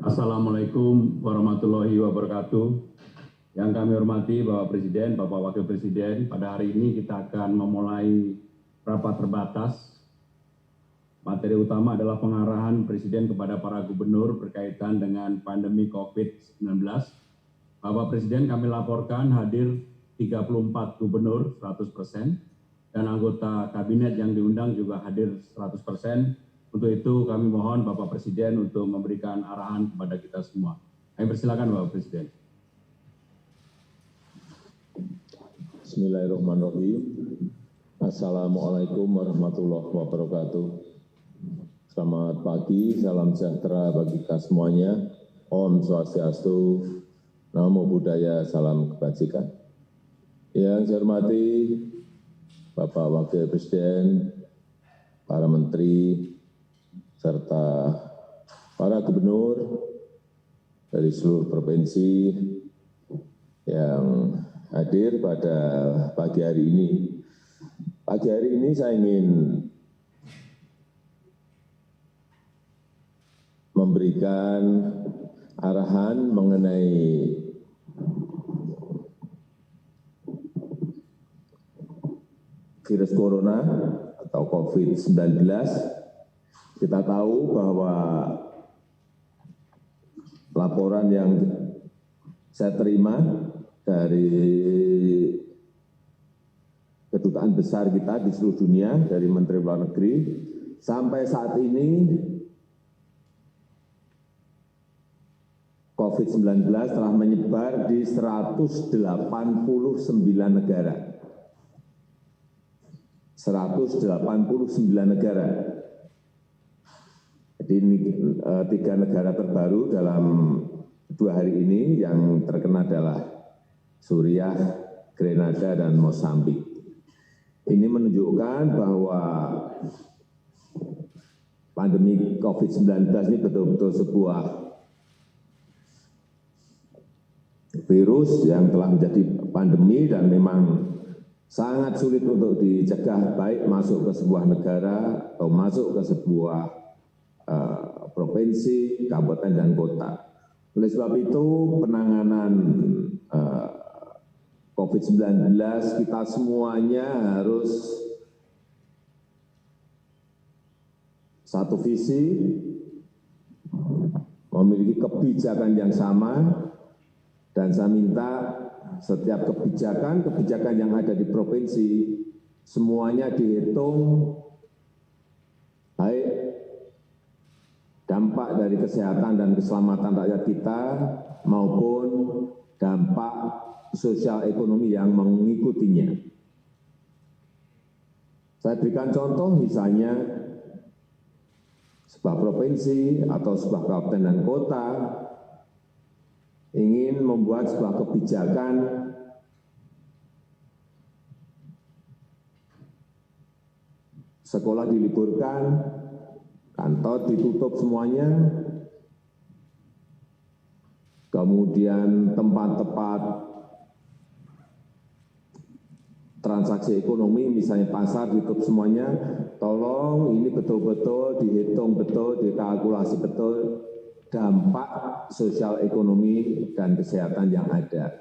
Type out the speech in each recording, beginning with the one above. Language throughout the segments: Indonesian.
Assalamualaikum warahmatullahi wabarakatuh. Yang kami hormati Bapak Presiden, Bapak Wakil Presiden, pada hari ini kita akan memulai rapat terbatas. Materi utama adalah pengarahan Presiden kepada para gubernur berkaitan dengan pandemi COVID-19. Bapak Presiden, kami laporkan hadir 34 gubernur 100%, dan anggota kabinet yang diundang juga hadir 100%. Untuk itu kami mohon Bapak Presiden untuk memberikan arahan kepada kita semua. Kami persilakan Bapak Presiden. Bismillahirrahmanirrahim. Assalamualaikum warahmatullahi wabarakatuh. Selamat pagi, salam sejahtera bagi kita semuanya. Om Swastiastu, Namo Buddhaya, salam kebajikan. Yang saya hormati Bapak Wakil Presiden, para Menteri, serta para gubernur dari seluruh provinsi yang hadir pada pagi hari ini. Pagi hari ini saya ingin memberikan arahan mengenai virus corona atau COVID-19. Kita tahu bahwa laporan yang saya terima dari kedutaan besar kita di seluruh dunia, dari Menteri Luar Negeri, sampai saat ini COVID-19 telah menyebar di 189 negara. 189 negara. Jadi ini 3 negara terbaru dalam 2 hari ini yang terkena adalah Suriah, Grenada, dan Mozambik. Ini menunjukkan bahwa pandemi COVID-19 ini betul-betul sebuah virus yang telah menjadi pandemi dan memang sangat sulit untuk dicegah, baik masuk ke sebuah negara atau masuk ke sebuah provinsi, kabupaten, dan kota. Oleh sebab itu, penanganan COVID-19 kita semuanya harus satu visi, memiliki kebijakan yang sama, dan saya minta setiap kebijakan yang ada di provinsi, semuanya dihitung baik dampak dari kesehatan dan keselamatan rakyat kita maupun dampak sosial ekonomi yang mengikutinya. Saya berikan contoh misalnya sebuah provinsi atau sebuah kabupaten dan kota ingin membuat sebuah kebijakan sekolah diliburkan, kantor ditutup semuanya, kemudian tempat-tempat transaksi ekonomi, misalnya pasar ditutup semuanya, tolong ini betul-betul dihitung betul, dikalkulasi betul dampak sosial ekonomi dan kesehatan yang ada.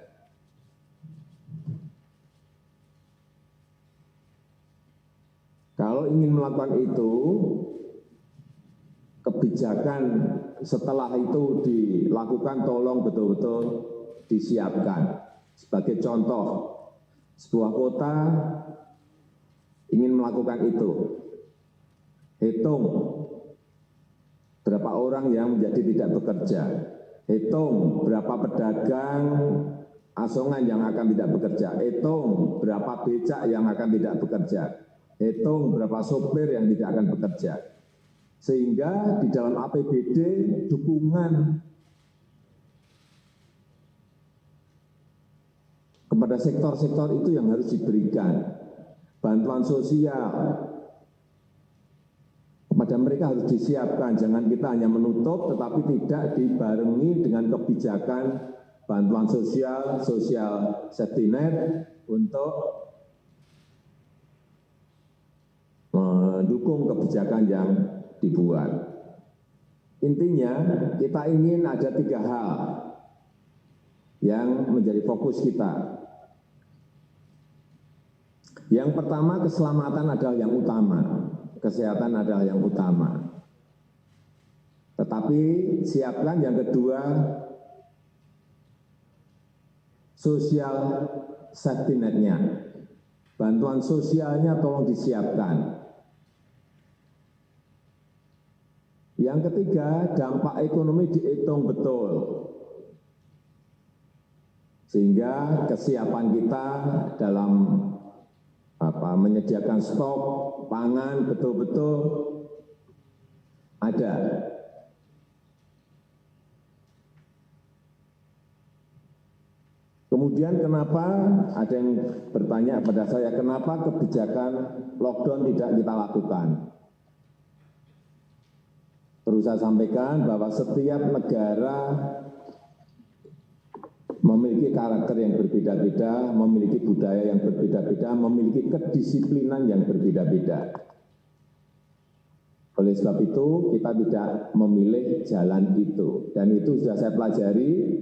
Kalau ingin melakukan itu, kebijakan setelah itu dilakukan tolong betul-betul disiapkan. Sebagai contoh, sebuah kota ingin melakukan itu, hitung berapa orang yang menjadi tidak bekerja, hitung berapa pedagang asongan yang akan tidak bekerja, hitung berapa becak yang akan tidak bekerja, hitung berapa sopir yang tidak akan bekerja. Sehingga di dalam APBD dukungan kepada sektor-sektor itu yang harus diberikan. Bantuan sosial kepada mereka harus disiapkan. Jangan kita hanya menutup, tetapi tidak dibarengi dengan kebijakan bantuan sosial, social safety net untuk mendukung kebijakan yang dibuat. Intinya, kita ingin ada 3 hal yang menjadi fokus kita. Yang pertama, keselamatan adalah yang utama, kesehatan adalah yang utama. Tetapi siapkan yang kedua, social safety net-nya. Bantuan sosialnya tolong disiapkan. Yang ketiga, dampak ekonomi dihitung betul. Sehingga kesiapan kita dalam menyediakan stok pangan betul-betul ada. Kemudian kenapa ada yang bertanya kepada saya, kenapa kebijakan lockdown tidak kita lakukan? Perlu saya sampaikan bahwa setiap negara memiliki karakter yang berbeda-beda, memiliki budaya yang berbeda-beda, memiliki kedisiplinan yang berbeda-beda. Oleh sebab itu, kita tidak memilih jalan itu. Dan itu sudah saya pelajari.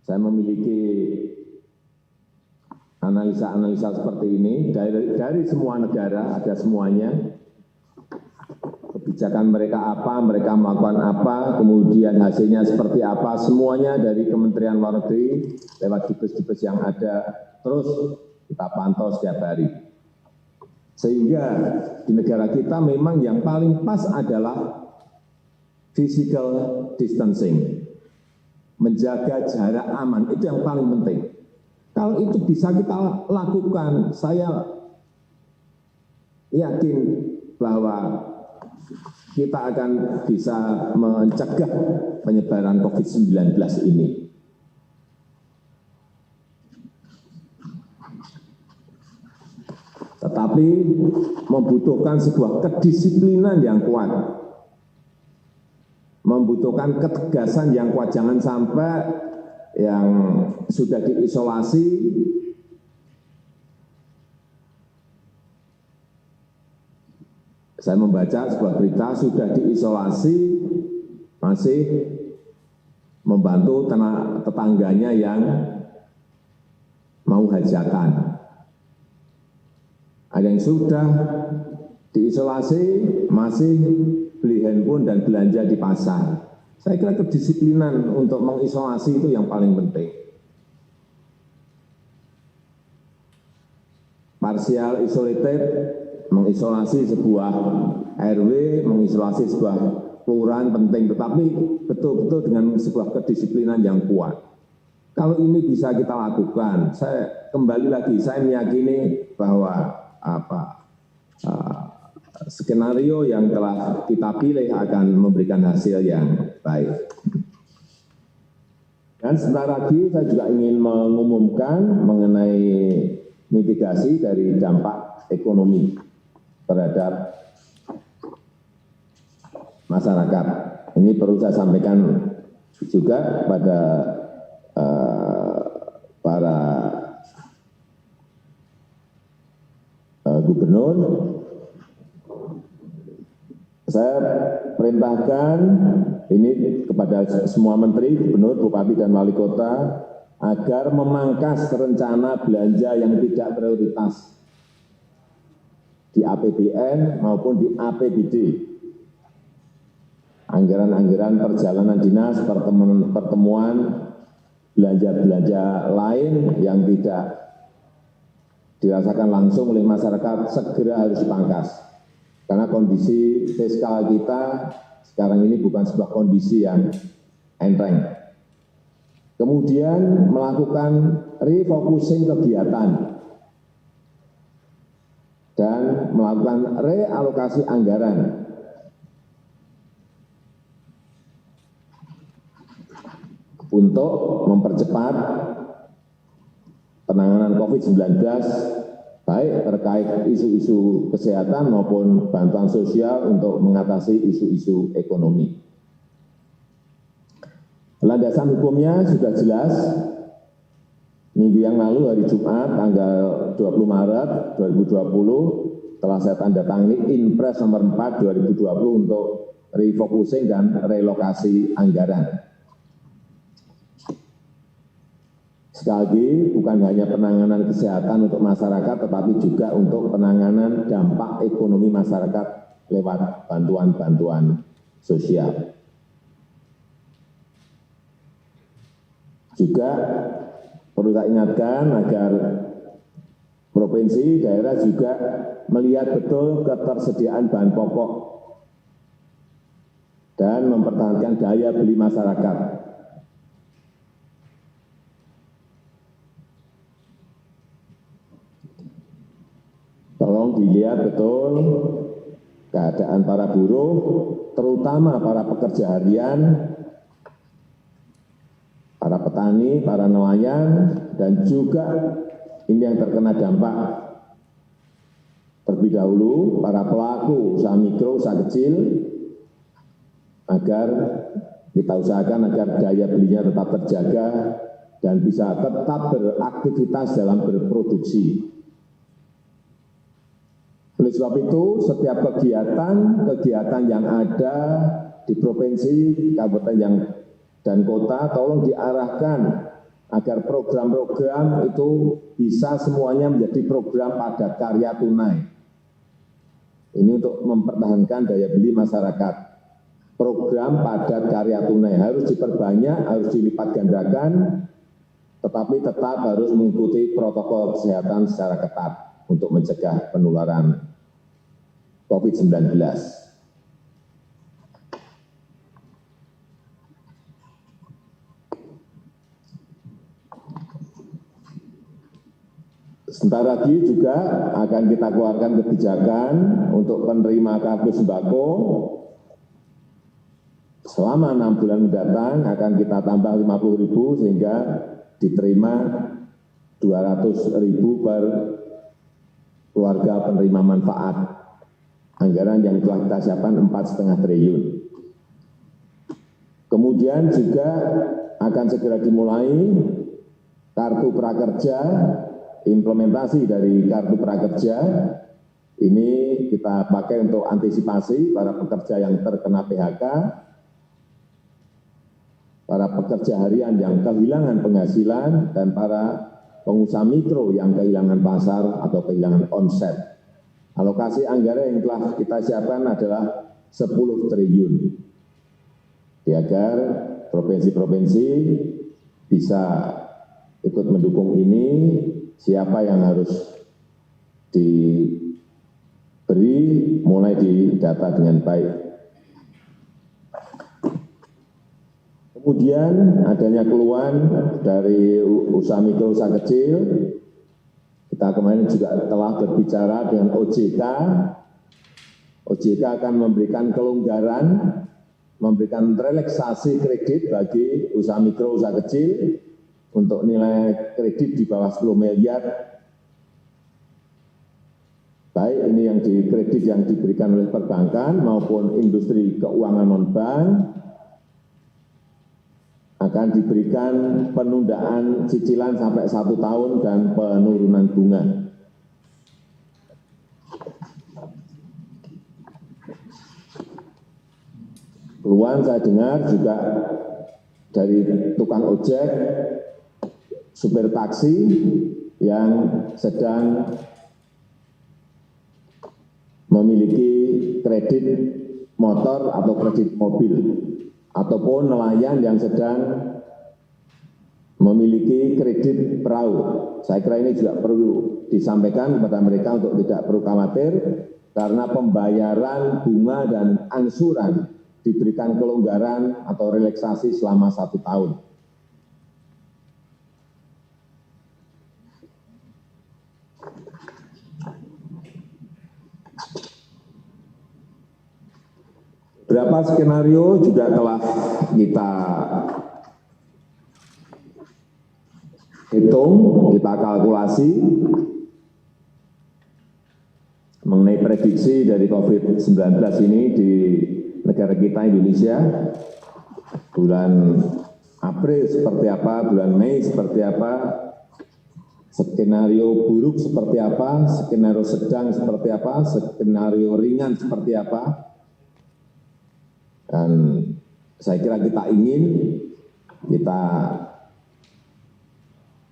Saya memiliki analisa-analisa seperti ini dari semua negara, ada semuanya. Kebijakan mereka apa, mereka melakukan apa, kemudian hasilnya seperti apa, semuanya dari Kementerian Luar Negeri lewat dubes-dubes yang ada, terus kita pantau setiap hari. Sehingga di negara kita memang yang paling pas adalah physical distancing, menjaga jarak aman, itu yang paling penting. Kalau itu bisa kita lakukan, saya yakin bahwa kita akan bisa mencegah penyebaran COVID-19 ini. Tetapi membutuhkan sebuah kedisiplinan yang kuat, membutuhkan ketegasan yang kuat. Jangan sampai yang sudah diisolasi saya membaca sebuah berita sudah diisolasi masih membantu tetangganya yang mau hajatan. Ada yang sudah diisolasi masih beli handphone dan belanja di pasar. Saya kira kedisiplinan untuk mengisolasi itu yang paling penting. Partial isolated, mengisolasi sebuah RW, mengisolasi sebuah kelurahan penting, tetapi betul-betul dengan sebuah kedisiplinan yang kuat. Kalau ini bisa kita lakukan, saya kembali lagi, saya meyakini bahwa skenario yang telah kita pilih akan memberikan hasil yang baik. Dan sebentar lagi saya juga ingin mengumumkan mengenai mitigasi dari dampak ekonomi terhadap masyarakat. Ini perlu saya sampaikan juga pada para gubernur. Saya perintahkan ini kepada semua menteri, gubernur, bupati, dan wali kota agar memangkas rencana belanja yang tidak prioritas di APBN maupun di APBD. Anggaran-anggaran perjalanan dinas, pertemuan, belanja-belanja lain yang tidak dirasakan langsung oleh masyarakat segera harus dipangkas. Karena kondisi fiskal kita sekarang ini bukan sebuah kondisi yang enteng. Kemudian melakukan refocusing kegiatan dan melakukan realokasi anggaran untuk mempercepat penanganan COVID-19 baik terkait isu-isu kesehatan maupun bantuan sosial untuk mengatasi isu-isu ekonomi. Landasan hukumnya sudah jelas. Minggu yang lalu hari Jumat tanggal 20 Maret 2020 telah saya tanda tangani Inpres nomor 4 2020 untuk refocusing dan relokasi anggaran. Sekali lagi, bukan hanya penanganan kesehatan untuk masyarakat, tetapi juga untuk penanganan dampak ekonomi masyarakat lewat bantuan-bantuan sosial. Juga perlu saya ingatkan agar provinsi, daerah juga melihat betul ketersediaan bahan pokok dan mempertahankan daya beli masyarakat. Tolong dilihat betul keadaan para buruh, terutama para pekerja harian, para petani, para nelayan, dan juga ini yang terkena dampak terlebih dahulu, para pelaku usaha mikro, usaha kecil, agar kita usahakan agar daya belinya tetap terjaga dan bisa tetap beraktivitas dalam berproduksi. Oleh sebab itu, setiap kegiatan yang ada di provinsi, kabupaten dan kota, tolong diarahkan agar program-program itu bisa semuanya menjadi program padat karya tunai. Ini untuk mempertahankan daya beli masyarakat. Program padat karya tunai harus diperbanyak, harus dilipat gandakan, tetapi tetap harus mengikuti protokol kesehatan secara ketat untuk mencegah penularan COVID-19. Sebentar lagi juga akan kita keluarkan kebijakan untuk penerima kartu sembako. Selama 6 bulan mendatang akan kita tambah 50.000 sehingga diterima 200.000 per keluarga penerima manfaat. Anggaran yang telah kita siapkan 4,5 triliun. Kemudian juga akan segera dimulai kartu prakerja, implementasi dari kartu prakerja. Ini kita pakai untuk antisipasi para pekerja yang terkena PHK, para pekerja harian yang kehilangan penghasilan, dan para pengusaha mikro yang kehilangan pasar atau kehilangan omset. Alokasi anggaran yang telah kita siapkan adalah 10 triliun. Agar provinsi-provinsi bisa ikut mendukung ini, siapa yang harus diberi mulai didata dengan baik. Kemudian adanya keluhan dari usaha mikro, usaha kecil. Kita kemarin juga telah berbicara dengan OJK. OJK akan memberikan kelonggaran, memberikan relaksasi kredit bagi usaha mikro, usaha kecil untuk nilai kredit di bawah 10 miliar. Baik ini yang di kredit yang diberikan oleh perbankan maupun industri keuangan non-bank, akan diberikan penundaan cicilan sampai 1 tahun dan penurunan bunga. Keluhan saya dengar juga dari tukang ojek, supir taksi yang sedang memiliki kredit motor atau kredit mobil, ataupun nelayan yang sedang memiliki kredit perahu. Saya kira ini juga perlu disampaikan kepada mereka untuk tidak perlu khawatir, karena pembayaran bunga dan angsuran diberikan kelonggaran atau relaksasi selama 1 tahun. Beberapa skenario juga telah kita hitung, kita kalkulasi mengenai prediksi dari COVID-19 ini di negara kita Indonesia, bulan April seperti apa, bulan Mei seperti apa, skenario buruk seperti apa, skenario sedang seperti apa, skenario ringan seperti apa. Dan saya kira kita ingin kita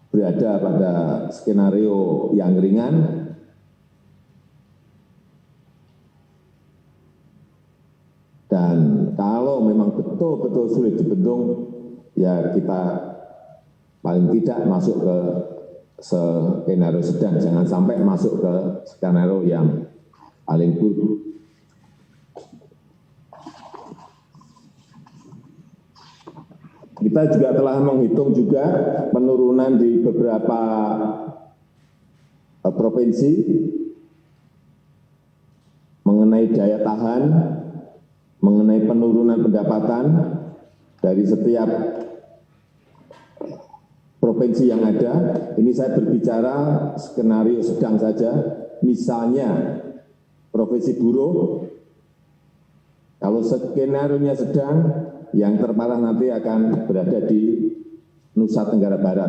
berada pada skenario yang ringan, dan kalau memang betul-betul sulit dibendung, ya kita paling tidak masuk ke skenario sedang, jangan sampai masuk ke skenario yang paling buruk. Kita juga telah menghitung juga penurunan di beberapa provinsi mengenai daya tahan, mengenai penurunan pendapatan dari setiap provinsi yang ada. Ini saya berbicara skenario sedang saja, misalnya provinsi buruh, kalau skenario-nya sedang, yang terparah nanti akan berada di Nusa Tenggara Barat.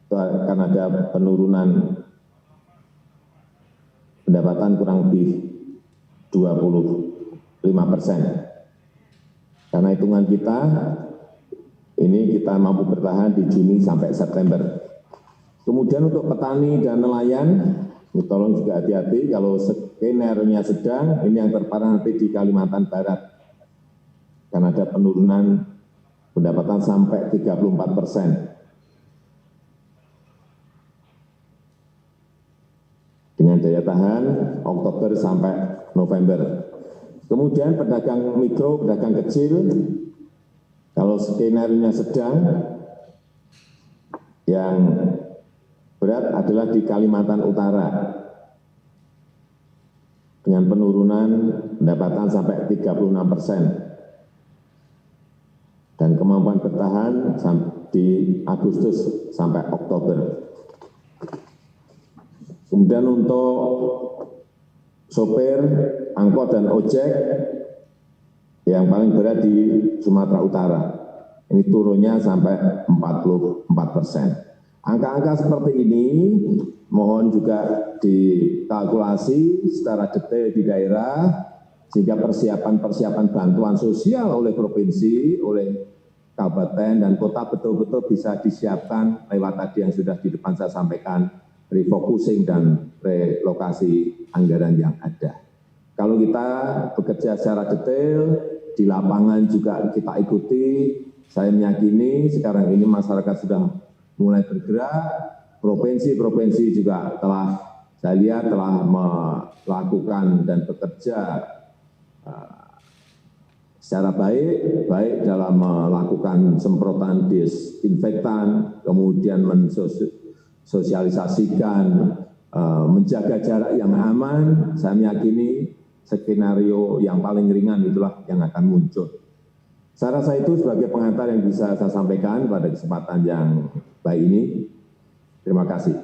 Itu akan ada penurunan pendapatan kurang lebih 25%. Karena hitungan kita, ini kita mampu bertahan di Juni sampai September. Kemudian untuk petani dan nelayan, tolong juga hati-hati, kalau skenario-nya sedang, ini yang terparah nanti di Kalimantan Barat. Karena ada penurunan pendapatan sampai 34%. Dengan daya tahan Oktober sampai November. Kemudian pedagang mikro, pedagang kecil, kalau skenario-nya sedang, yang berat adalah di Kalimantan Utara. Dengan penurunan pendapatan sampai 36%. Dan kemampuan bertahan di Agustus sampai Oktober. Kemudian untuk sopir, angkot, dan ojek, yang paling berat di Sumatera Utara. Ini turunnya sampai 44%. Angka-angka seperti ini mohon juga dikalkulasi secara detail di daerah, sehingga persiapan-persiapan bantuan sosial oleh provinsi, oleh kabupaten dan kota betul-betul bisa disiapkan lewat tadi yang sudah di depan saya sampaikan, refocusing dan relokasi anggaran yang ada. Kalau kita bekerja secara detail, di lapangan juga kita ikuti, saya meyakini sekarang ini masyarakat sudah mulai bergerak, provinsi-provinsi juga telah, saya lihat telah melakukan dan bekerja secara baik dalam melakukan semprotan disinfektan, kemudian mensosialisasikan, menjaga jarak yang aman. Saya meyakini skenario yang paling ringan itulah yang akan muncul. Saya rasa itu sebagai pengantar yang bisa saya sampaikan pada kesempatan yang baik ini. Terima kasih.